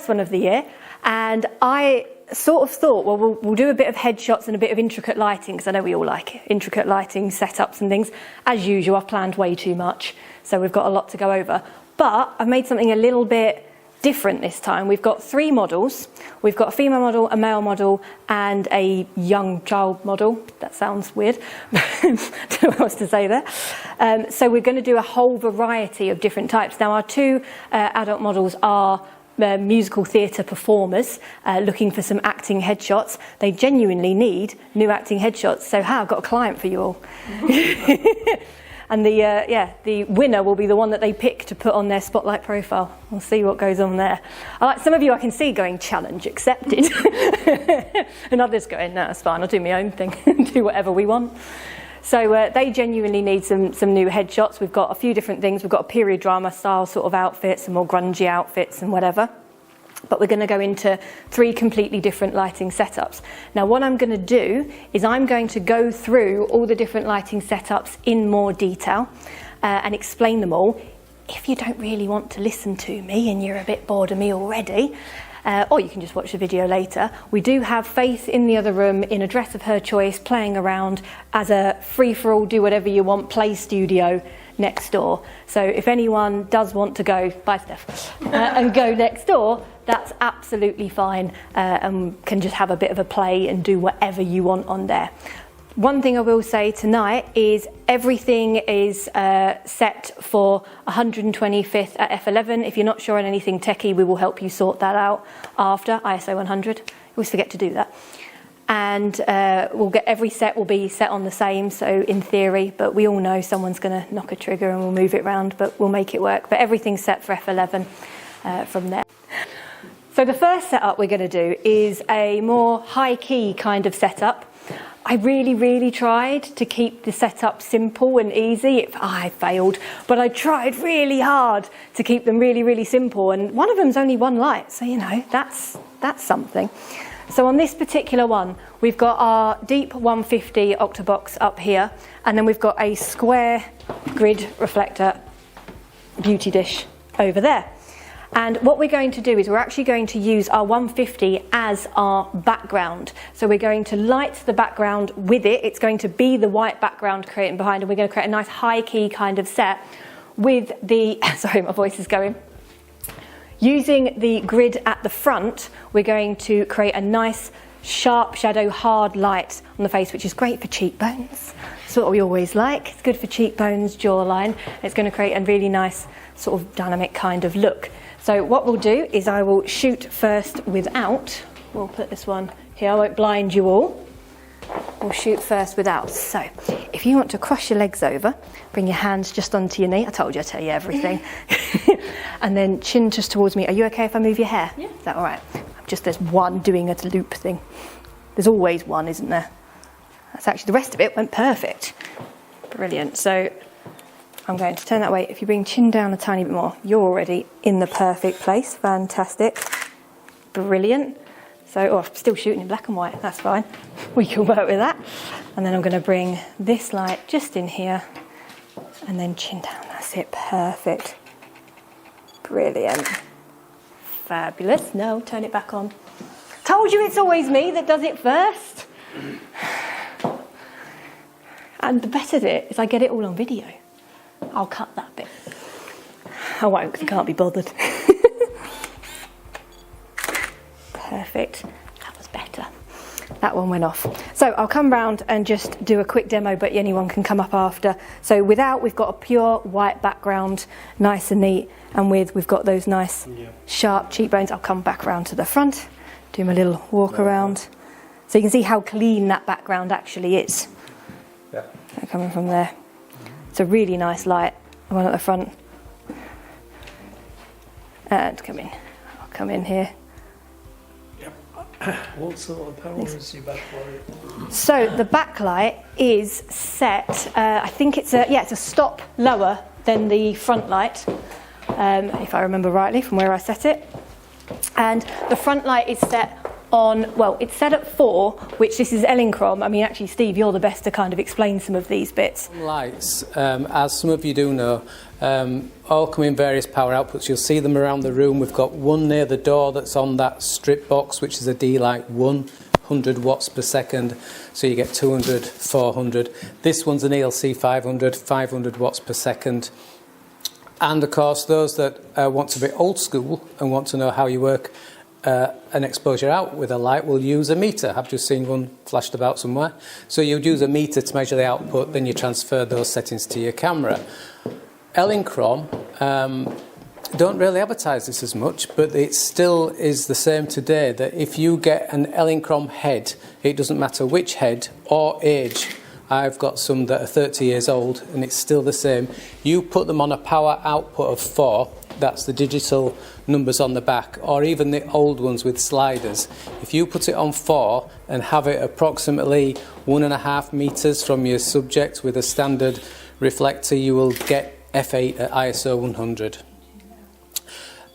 first one of the year, and I sort of thought, well, we'll do a bit of headshots and a bit of intricate lighting, because I know we all like intricate lighting setups and things. As usual, I've planned way too much, so we've got a lot to go over. But I've made something a little bit different this time. We've got 3 models. We've got a female model, a male model, and a young child model. That sounds weird. Don't know what else to say there. So we're going to do a whole variety of different types. Now, our 2 adult models are musical theatre performers looking for some acting headshots. They genuinely need new acting headshots. So, I've got a client for you all. And the winner will be the one that they pick to put on their spotlight profile. We'll see what goes on there. Some of you I can see going, challenge accepted. And others going, no, it's fine, I'll do my own thing, do whatever we want. So they genuinely need some new headshots. We've got a few different things. We've got a period drama style sort of outfits, some more grungy outfits and whatever. But we're going to go into 3 completely different lighting setups. Now, what I'm going to do is I'm going to go through all the different lighting setups in more detail and explain them all. If you don't really want to listen to me and you're a bit bored of me already, or you can just watch the video later, we do have Faith in the other room in a dress of her choice playing around as a free-for-all, do whatever you want play studio next door. So if anyone does want to go, bye Steph, and go next door, that's absolutely fine, and can just have a bit of a play and do whatever you want on there. One thing I will say tonight is everything is set for 125th at f11. If you're not sure on anything techie, we will help you sort that out after ISO 100. I always forget to do that. And we'll get every set will be set on the same, so in theory, but we all know someone's going to knock a trigger and we'll move it around, but we'll make it work. But everything's set for f11 from there. So the first setup we're going to do is a more high-key kind of setup. I really tried to keep the setup simple and easy. I failed, but I tried really hard to keep them really simple. And one of them's only 1 light, so you know that's something. So on this particular one, we've got our deep 150 octabox up here, and then we've got a square grid reflector beauty dish over there. And what we're going to do is we're actually going to use our 150 as our background. So we're going to light the background with it. It's going to be the white background creating behind, and we're going to create a nice high key kind of set with the, sorry, my voice is going. Using the grid at the front, we're going to create a nice sharp shadow, hard light on the face, which is great for cheekbones. That's what we always like. It's good for cheekbones, jawline. It's going to create a really nice sort of dynamic kind of look. So what we'll do is I will shoot first without. We'll put this one here. I won't blind you all. We'll shoot first without. So if you want to cross your legs over, bring your hands just onto your knee. I told you I'd tell you everything. And then chin just towards me. Are you okay if I move your hair? Yeah. Is that all right? There's one doing a loop thing. There's always one, isn't there? That's actually, the rest of it went perfect. Brilliant. So I'm going to turn that way. If you bring chin down a tiny bit more, you're already in the perfect place. Fantastic. Brilliant. So, I'm still shooting in black and white. That's fine. We can work with that. And then I'm going to bring this light just in here and then chin down. That's it. Perfect. Brilliant. Fabulous. No, turn it back on. Told you it's always me that does it first. And the best of it is I get it all on video. I'll cut that bit. I won't because I can't be bothered. Perfect. That was better. That one went off. So I'll come round and just do a quick demo, but anyone can come up after. So without, we've got a pure white background, nice and neat. And with, we've got those nice sharp cheekbones. I'll come back round to the front, do my little walk around. So you can see how clean that background actually is. Yeah. So coming from there. It's a really nice light. The one at the front. And come in. I'll come in here. What sort of power is your backlight? So the backlight is set. I think it's a stop lower than the front light, if I remember rightly from where I set it. And the front light is set on, well, it's set at 4, which this is Elinchrom. I mean, actually, Steve, you're the best to kind of explain some of these bits. Lights, as some of you do know, all come in various power outputs. You'll see them around the room. We've got one near the door that's on that strip box, which is a D-Light 100 watts per second. So you get 200, 400. This one's an ELC 500, 500 watts per second. And of course, those that want to be old school and want to know how you work an exposure out with a light will use a meter. I've just seen one flashed about somewhere. So you'd use a meter to measure the output, then you transfer those settings to your camera. Elinchrom don't really advertise this as much, but it still is the same today, that if you get an Elinchrom head, it doesn't matter which head or age. I've got some that are 30 years old and it's still the same. You put them on a power output of 4, that's the digital numbers on the back, or even the old ones with sliders. If you put it on 4 and have it approximately 1.5 meters from your subject with a standard reflector, you will get f8 at ISO 100.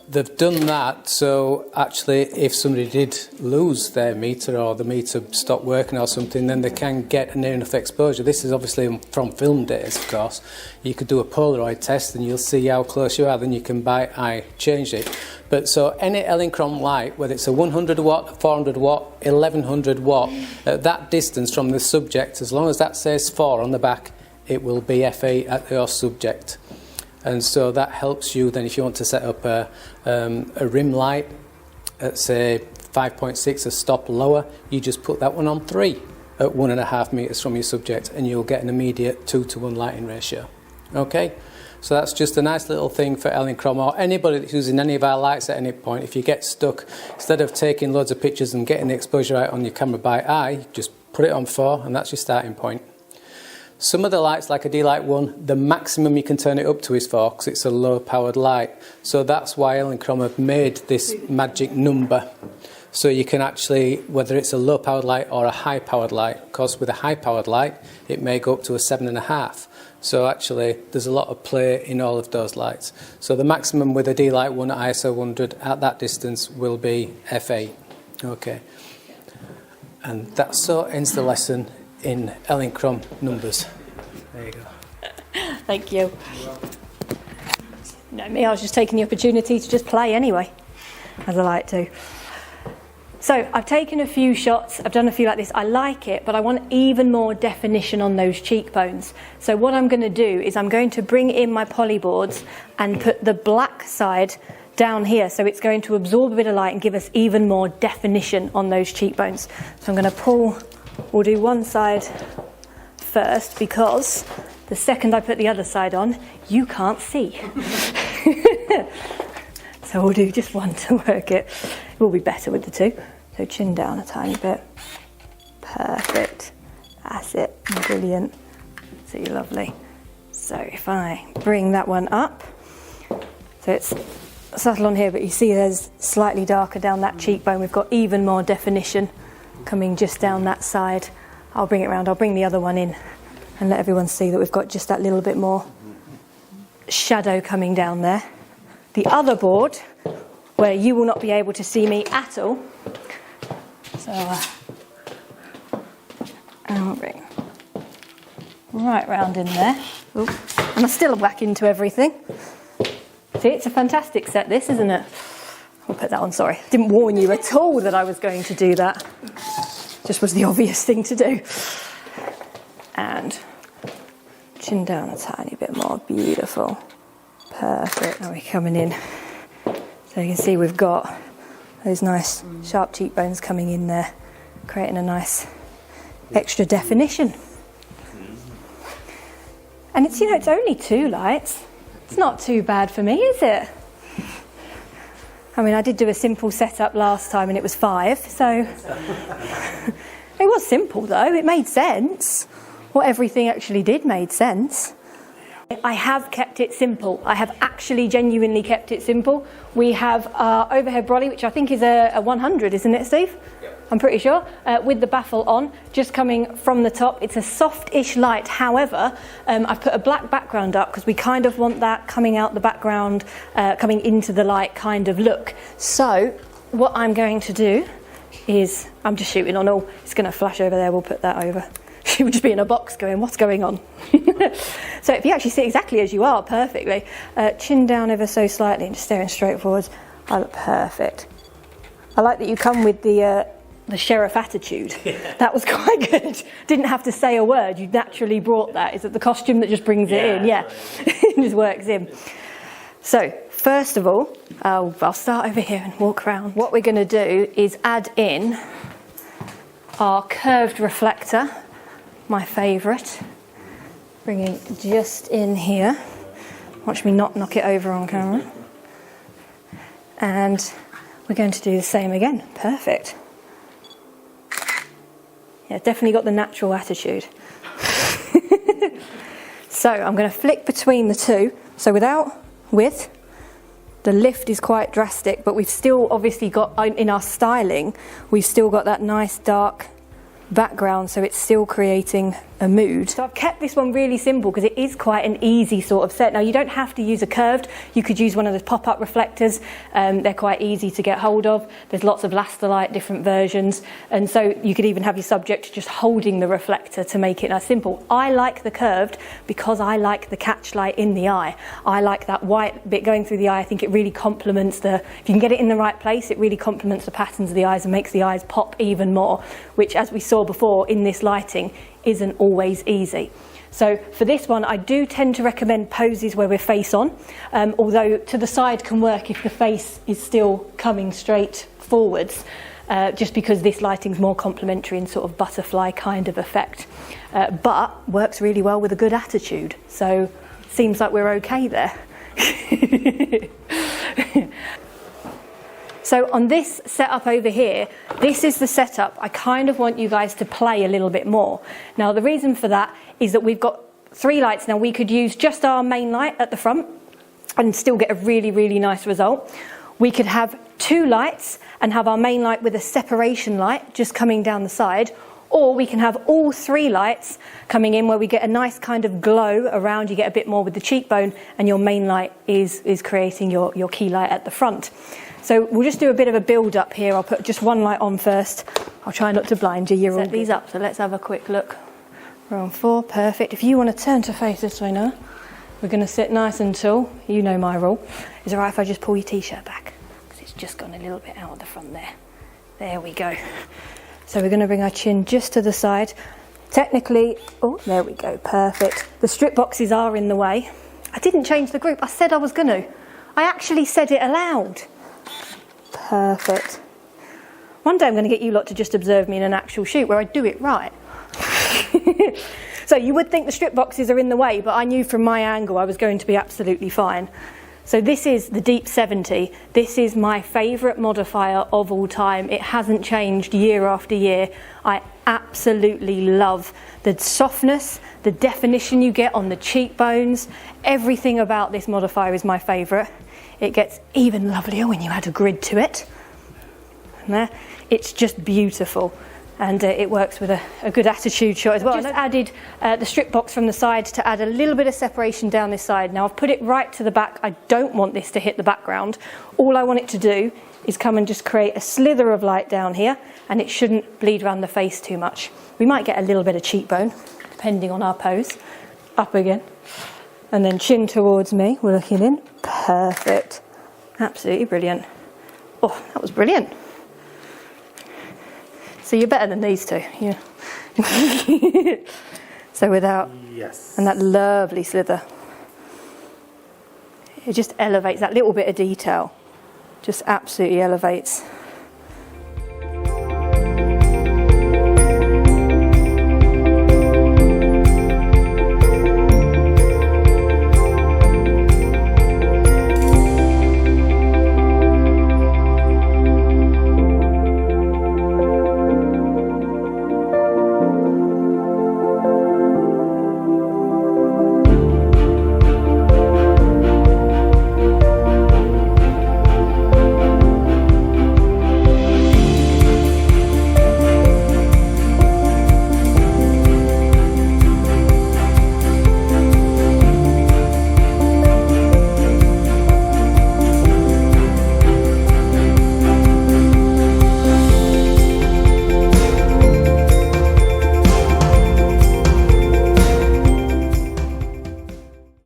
They've done that, so actually if somebody did lose their meter or the meter stopped working or something, then they can get a near enough exposure. This is obviously from film days, of course. You could do a Polaroid test and you'll see how close you are, then you can change it. But so any Elinchrom light, whether it's a 100 watt, 400 watt, 1100 watt, at that distance from the subject, as long as that says 4 on the back, it will be f8 at your subject. And so that helps you then if you want to set up a rim light at say 5.6, a stop lower, you just put that one on 3 at 1.5 meters from your subject and you'll get an immediate 2-to-1 lighting ratio. Okay, so that's just a nice little thing for Elinchrom or anybody that's using any of our lights at any point. If you get stuck, instead of taking loads of pictures and getting the exposure out on your camera by eye, just put it on 4 and that's your starting point. Some of the lights, like a D-Light 1, the maximum you can turn it up to is 4 because it's a low-powered light. So that's why Elinchrom have made this magic number. So you can actually, whether it's a low-powered light or a high-powered light, because with a high-powered light, it may go up to a 7.5. So actually, there's a lot of play in all of those lights. So the maximum with a D-Light 1 at ISO 100 at that distance will be f8. Okay. And that so ends the lesson in Elinchrom numbers. There you go. Thank you. No, me, I was just taking the opportunity to just play anyway, as I like to. So I've taken a few shots, I've done a few like this, I like it, but I want even more definition on those cheekbones. So what I'm going to do is I'm going to bring in my polyboards and put the black side down here, so it's going to absorb a bit of light and give us even more definition on those cheekbones. So I'm going to pull, we'll do one side first because the second I put the other side on, you can't see. So we'll do just one to work it. It will be better with the two. So chin down a tiny bit. Perfect. That's it. Brilliant. See, lovely. So if I bring that one up, so it's subtle on here, but you see there's slightly darker down that cheekbone. We've got even more definition coming just down that side. I'll bring it around. I'll bring the other one in and let everyone see that we've got just that little bit more shadow coming down there. The other board, where you will not be able to see me at all. So I'll bring right round in there. Ooh. And I still whack into everything. See, it's a fantastic set, this, isn't it? I'll put that on, sorry. Didn't warn you at all that I was going to do that. Just was the obvious thing to do. And chin down a tiny bit more. Beautiful. Perfect. Now we're coming in. So you can see we've got those nice sharp cheekbones coming in there, creating a nice extra definition. And it's, you know, it's only 2 lights. It's not too bad for me, is it? I mean, I did do a simple setup last time and it was 5, so it was simple though. It made sense. What everything actually did made sense. I have kept it simple. I have actually genuinely kept it simple. We have our overhead brolly, which I think is a 100, isn't it, Steve? Yep. I'm pretty sure, with the baffle on, just coming from the top. It's a soft-ish light. However, I've put a black background up because we kind of want that coming out the background, coming into the light kind of look. So what I'm going to do is, I'm just shooting on all, it's going to flash over there, we'll put that over. She would just be in a box going, what's going on? So if you actually sit exactly as you are, perfectly, chin down ever so slightly and just staring straight forwards, I look perfect. I like that you come with the sheriff attitude. That was quite good. Didn't have to say a word, you naturally brought that. Is it the costume that just brings it in? Yeah, it just works in. So, first of all, I'll start over here and walk around. What we're going to do is add in our curved reflector, my favourite. Bringing just in here. Watch me not knock it over on camera. And we're going to do the same again. Perfect. Yeah, definitely got the natural attitude. So I'm going to flick between the two. So with, the lift is quite drastic, but we've still obviously got, in our styling, we've still got that nice dark background, so it's still creating a mood. So I've kept this one really simple because it is quite an easy sort of set. Now you don't have to use a curved, you could use one of the pop-up reflectors. They're quite easy to get hold of. There's lots of Lastalite, different versions, and so you could even have your subject just holding the reflector to make it nice simple. I like the curved because I like the catch light in the eye. I like that white bit going through the eye. I think it really complements if you can get it in the right place, it really complements the patterns of the eyes and makes the eyes pop even more, which, as we saw before in this lighting, isn't always easy. So for this one, I do tend to recommend poses where we're face on, although to the side can work if the face is still coming straight forwards, just because this lighting's more complementary and sort of butterfly kind of effect, but works really well with a good attitude. So seems like we're okay there. So on this setup over here, this is the setup I kind of want you guys to play a little bit more. Now the reason for that is that we've got 3 lights. Now we could use just our main light at the front and still get a really, really nice result. We could have 2 lights and have our main light with a separation light just coming down the side, or we can have all 3 lights coming in where we get a nice kind of glow around, you get a bit more with the cheekbone, and your main light is creating your key light at the front. So we'll just do a bit of a build up here. I'll put just one light on first. I'll try not to blind you. You're all set these up, so let's have a quick look. We're on 4, perfect. If you want to turn to face this way now, we're going to sit nice and tall. You know my rule. Is it all right if I just pull your t-shirt back? Because it's just gone a little bit out of the front there. There we go. So we're going to bring our chin just to the side. Technically, oh, there we go, perfect. The strip boxes are in the way. I didn't change the group. I said I was going to. I actually said it aloud. Perfect. One day I'm going to get you lot to just observe me in an actual shoot where I do it right. So you would think the strip boxes are in the way, but I knew from my angle I was going to be absolutely fine. So this is the Deep 70. This is my favourite modifier of all time. It hasn't changed year after year. I absolutely love the softness, the definition you get on the cheekbones. Everything about this modifier is my favourite. It gets even lovelier when you add a grid to it. And there, it's just beautiful. And it works with a good attitude shot as well. I just added the strip box from the side to add a little bit of separation down this side. Now I've put it right to the back. I don't want this to hit the background. All I want it to do is come and just create a slither of light down here, and it shouldn't bleed around the face too much. We might get a little bit of cheekbone, depending on our pose. Up again. And then chin towards me, we're looking in. Perfect. Absolutely brilliant. Oh, that was brilliant. So you're better than these two. Yeah. So without... Yes. And that lovely slither. It just elevates that little bit of detail. Just absolutely elevates